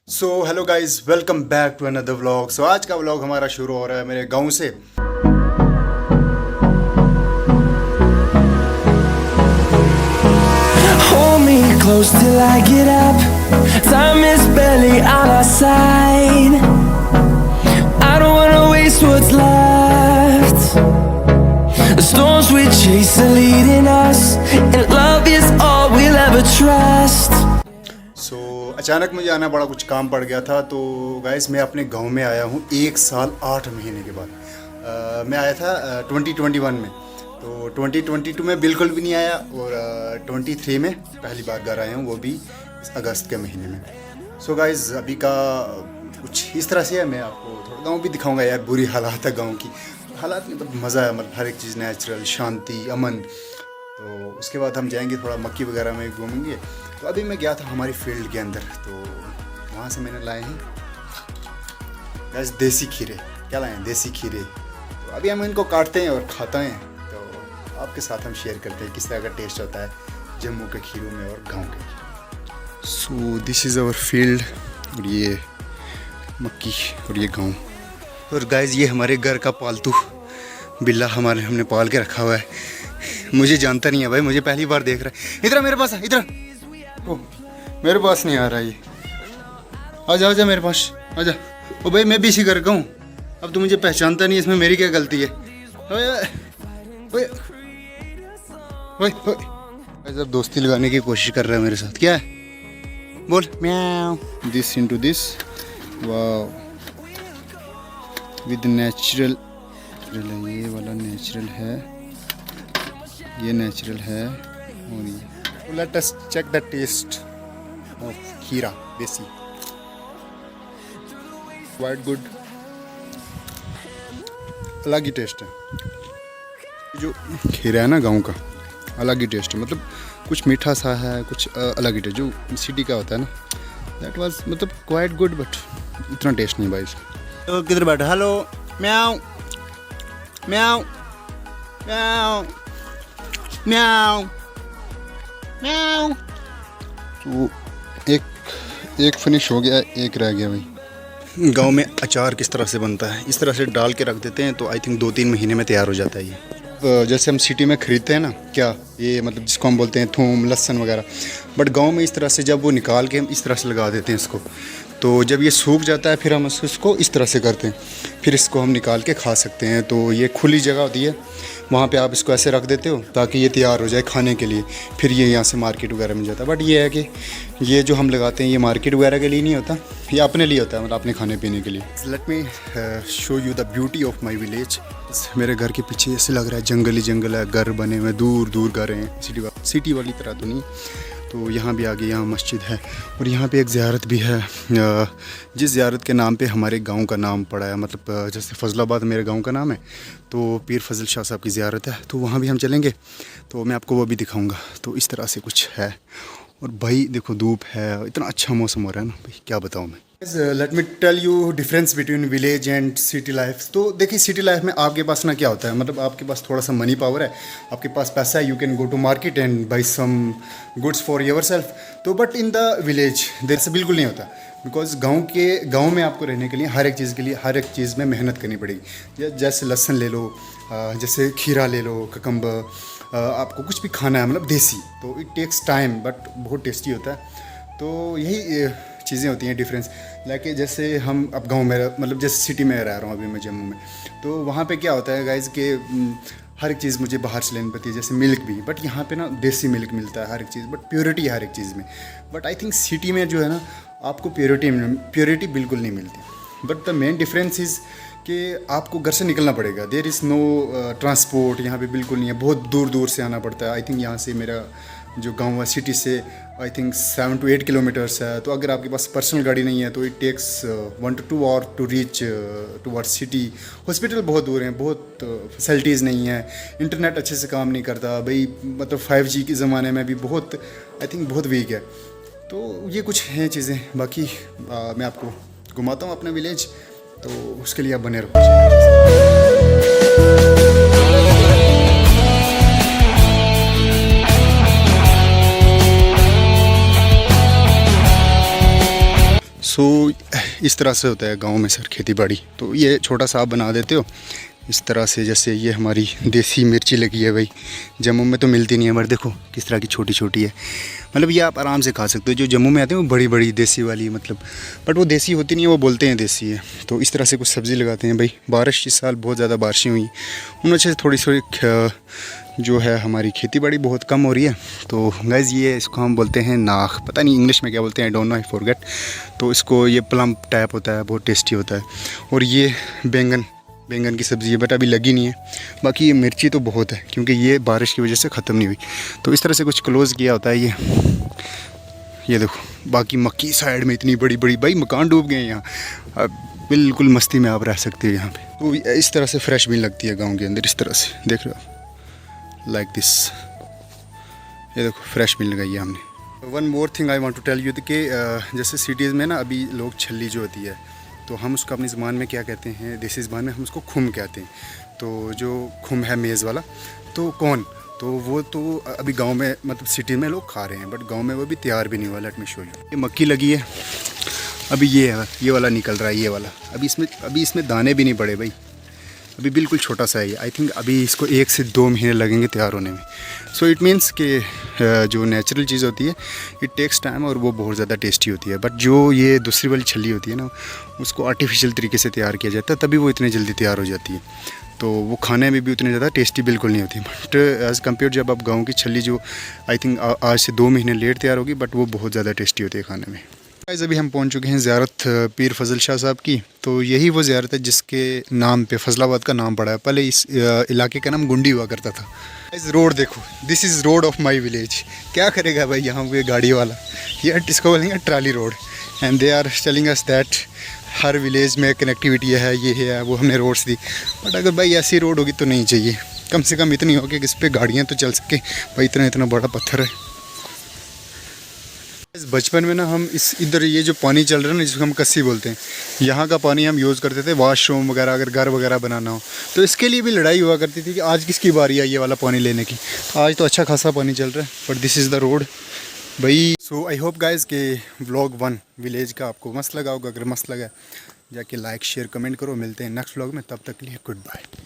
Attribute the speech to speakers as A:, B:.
A: So hello guys, welcome back to another vlog. So आज का vlog हमारा शुरू हो रहा है मेरे गांव से।
B: Hold me close till I get up. Time is barely on our side. I don't wanna waste what's left. The storms we chase are leading us, and love is all we'll ever trust.
A: सो अचानक मुझे आना पड़ा, कुछ काम पड़ गया था। तो गाइस मैं अपने गांव में आया हूँ 1 साल 8 महीने के बाद। मैं आया था 2021 में, तो 2022 में बिल्कुल भी नहीं आया, और 23 में पहली बार घर आया हूँ, वो भी अगस्त के महीने में। सो गाइस अभी का कुछ इस तरह से है। मैं आपको थोड़ा गांव भी दिखाऊंगा। यार बुरी हालात है गांव की, हालात में तो मज़ा है, मतलब हर एक चीज़ नेचुरल, शांति, अमन। तो उसके बाद हम जाएंगे थोड़ा मक्की वगैरह में घूमेंगे। तो अभी मैं गया था हमारी फील्ड के अंदर, तो वहाँ से मैंने लाए हैं गैस देसी खीरे। क्या लाए हैं? देसी खीरे। तो अभी हम इनको काटते हैं और खाते हैं। तो आपके साथ हम शेयर करते हैं किस तरह का टेस्ट होता है जम्मू के खीरों में और गांव के। So this is our field, और ये मक्की और ये गांव। और गाइस ये हमारे घर का पालतू बिल्ला हमने पाल के रखा हुआ है। मुझे जानता नहीं है भाई, मुझे पहली बार देख रहा है। इधर मेरे पास है, इधर। ओ मेरे पास नहीं आ रहा ये। आजा आजा मेरे पास, आजा। ओ भाई मैं भी इसी घर का हूँ। अब तो मुझे पहचानता नहीं, इसमें मेरी क्या गलती है? ओए ओए ओए ओए, जब दोस्ती लगाने की कोशिश कर रहा है मेरे साथ। क्या है? बोल। म्याऊ। This into this. Wow, with natural. ये वाला नेचुरल है, ये नेचुरल है। और ये let us check the taste of khira desi. Quite good, अलग ही टेस्ट है। जो खीरा है ना गांव का, अलग ही टेस्ट है। मतलब कुछ मीठा सा है, कुछ अलग ही टेस्ट। जो सिटी का होता है ना, दैट वाज मतलब क्वाइट गुड, बट इतना टेस्ट नहीं भाई। तो किधर बैठा? हेलो म्याऊ म्याऊ म्याऊ म्याऊ म्याऊ। तो एक फिनिश हो गया, एक रह गया भाई। गांव में अचार किस तरह से बनता है, इस तरह से डाल के रख देते हैं, तो आई थिंक 2-3 महीने में तैयार हो जाता है ये। जैसे हम सिटी में ख़रीदते हैं ना, क्या ये मतलब जिसको हम बोलते हैं थूम, लहसुन वगैरह, बट गांव में इस तरह से जब वो निकाल के हम इस तरह से लगा देते हैं इसको, तो जब ये सूख जाता है फिर हम इसको इस तरह से करते हैं, फिर इसको हम निकाल के खा सकते हैं। तो ये खुली जगह होती है, वहाँ पे आप इसको ऐसे रख देते हो ताकि ये तैयार हो जाए खाने के लिए। फिर ये यहाँ से मार्केट वगैरह में जाता है। बट ये है कि ये जो हम लगाते हैं ये मार्केट वगैरह के लिए नहीं होता, ये अपने लिए होता है, मतलब अपने खाने पीने के लिए। Let me show you the beauty of my village. मेरे घर के पीछे ऐसे लग रहा है जंगल ही जंगल है, घर बने हुए दूर दूर घर हैं, सिटी वाली तरह तो नहीं। तो यहाँ भी आगे यहाँ मस्जिद है, और यहाँ पे एक ज़ियारत भी है, जिस ज़ियारत के नाम पे हमारे गांव का नाम पड़ा है। मतलब जैसे फजलाबाद मेरे गांव का नाम है, तो पीर फजल शाह साहब की ज़ियारत है, तो वहाँ भी हम चलेंगे, तो मैं आपको वो भी दिखाऊंगा। तो इस तरह से कुछ है। और भाई देखो धूप है, इतना अच्छा मौसम हो रहा है ना भाई, क्या बताऊँ मैं। Let me tell you difference between village and city life. तो देखिए सिटी लाइफ में आपके पास ना क्या होता है, मतलब आपके पास थोड़ा सा मनी पावर है, आपके पास पैसा है, you can go to market and buy some goods for yourself. तो बट इन द विलेज देर से बिल्कुल नहीं होता, बिकॉज गांव में आपको रहने के लिए हर एक चीज़ के लिए हर एक चीज़ में मेहनत करनी पड़ेगी। जैसे लहसुन ले लो, जैसे खीरा ले लो, ककम्बर, आपको कुछ भी खाना है मतलब देसी, तो इट टेक्स टाइम, बट बहुत टेस्टी होता है। तो यही चीज़ें होती हैं डिफरेंस। लाइक जैसे हम अब गांव में मतलब जैसे सिटी में रह रहा हूँ अभी मैं जम्मू में, तो वहाँ पे क्या होता है गाइज कि हर एक चीज़ मुझे बाहर से लेनी पड़ती है, जैसे मिल्क भी, बट यहाँ पे ना देसी मिल्क मिलता है हर एक चीज़, बट प्योरिटी हर एक चीज़ में। बट आई थिंक सिटी में जो है ना, आपको प्योरिटी बिल्कुल नहीं मिलती। But the main difference is कि आपको घर से निकलना पड़ेगा। देयर इज़ नो ट्रांसपोर्ट यहाँ पे बिल्कुल नहीं है, बहुत दूर दूर से आना पड़ता है। आई थिंक यहाँ से मेरा जो गांव है सिटी से आई थिंक 7 to 8 किलोमीटर्स है। तो अगर आपके पास पर्सनल गाड़ी नहीं है तो it takes 1 to 2 hour to reach towards city. Hospital बहुत दूर हैं, बहुत फैसिलिटीज़ नहीं है, इंटरनेट अच्छे से काम नहीं करता भाई, मतलब 5G के ज़माने में भी बहुत आई थिंक बहुत वीक है। तो ये कुछ हैं चीज़ें। बाकी मैं आपको घुमाता हूँ अपना विलेज, तो उसके लिए आप बने रहो। सो इस तरह से होता है गांव में सर खेती बाड़ी। तो ये छोटा सा आप बना देते हो इस तरह से, जैसे ये हमारी देसी मिर्ची लगी है भाई, जम्मू में तो मिलती नहीं है, मगर देखो किस तरह की छोटी छोटी है। मतलब ये आप आराम से खा सकते हो। जो जम्मू में आते हैं वो बड़ी बड़ी देसी वाली, मतलब बट वो देसी होती नहीं है, वो बोलते हैं देसी है। तो इस तरह से कुछ सब्ज़ी लगाते हैं भाई। बारिश इस साल बहुत ज़्यादा बारिशें हुई, उन वजह से थोड़ी जो है हमारी खेती बाड़ी बहुत कम हो रही है। तो गाइस ये इसको हम बोलते हैं नाख, पता नहीं इंग्लिश में क्या बोलते हैं, I don't know, I forget. तो इसको ये प्लम टाइप होता है, बहुत टेस्टी होता है। और ये बैंगन की सब्ज़ी है, बट अभी लगी नहीं है। बाकी ये मिर्ची तो बहुत है, क्योंकि ये बारिश की वजह से ख़त्म नहीं हुई। तो इस तरह से कुछ क्लोज़ किया होता है ये देखो। बाकी मक्की साइड में इतनी बड़ी बड़ी, भाई मकान डूब गए हैं यहाँ। अब बिल्कुल मस्ती में आप रह सकते हो यहाँ पे। तो इस तरह से फ्रेश भी लगती है गाँव के अंदर, इस तरह से देख रहे हो आप, लाइक दिस। ये देखो फ्रेश मिल गई है हमने। One more thing I want to tell you कि जैसे सिटीज़ में ना अभी लोग छल्ली जो होती है, तो हम उसको अपनी ज़बान में क्या कहते हैं, देसी ज़बान में हम उसको खुम कहते हैं। तो जो खुम है मेज़ वाला, तो कौन, तो वो तो अभी गांव में मतलब सिटी में लोग खा रहे हैं, बट गांव में वो भी तैयार भी नहीं हुआ। Let me show you. ये मक्की लगी है, अभी ये वाला निकल रहा है, ये वाला। अभी इसमें दाने भी नहीं पड़े भाई, अभी बिल्कुल छोटा सा है ये। आई थिंक अभी इसको 1 से 2 महीने लगेंगे तैयार होने में। सो इट मीन्स कि जो नेचुरल चीज़ होती है इट टेक्स टाइम, और वो बहुत ज़्यादा टेस्टी होती है। बट जो ये दूसरी वाली छल्ली होती है ना, उसको आर्टिफिशियल तरीके से तैयार किया जाता है, तभी वो इतनी जल्दी तैयार हो जाती है। तो वो खाने में भी उतनी ज़्यादा टेस्टी बिल्कुल नहीं होती। बट एज़ कम्पेयर जब आप गाँव की छल्ली, जो आई थिंक आज से 2 महीने लेट तैयार होगी, बट वो बहुत ज़्यादा टेस्टी होती है खाने में। गाइस अभी हम पहुंच चुके हैं ज़ियारत पीर फजल शाह साहब की। तो यही वो ज़ियारत है जिसके नाम पे फजलाबाद का नाम पड़ा है। पहले इस इलाके का नाम गुंडी हुआ करता था। गाइस रोड देखो, this is road of my village. क्या करेगा भाई यहाँ पे गाड़ी वाला, ये इसको बोलेंगे trolley road. And they are telling us that हर विलेज में कनेक्टिविटी है, ये है वो, हमने रोड्स दी। बट अगर भाई ऐसी रोड होगी तो नहीं चाहिए, कम से कम इतनी हो कि इस पर गाड़ियाँ तो चल सकें। भाई इतना बड़ा पत्थर है। बचपन में ना हम इधर ये जो पानी चल रहा है ना, जिसको हम कस्सी बोलते हैं, यहाँ का पानी हम यूज़ करते थे वॉशरूम वगैरह, अगर घर वगैरह बनाना हो तो इसके लिए भी लड़ाई हुआ करती थी कि आज किसकी बारी है ये वाला पानी लेने की। तो आज तो अच्छा खासा पानी चल रहा है, but this is the road भाई। सो आई होप गाइज के व्लॉग 1 विलेज का आपको मस्त लगा होगा। अगर मस्त लगा जाके लाइक शेयर कमेंट करो। मिलते हैं नेक्स्ट व्लॉग में, तब तक के लिए गुड बाय।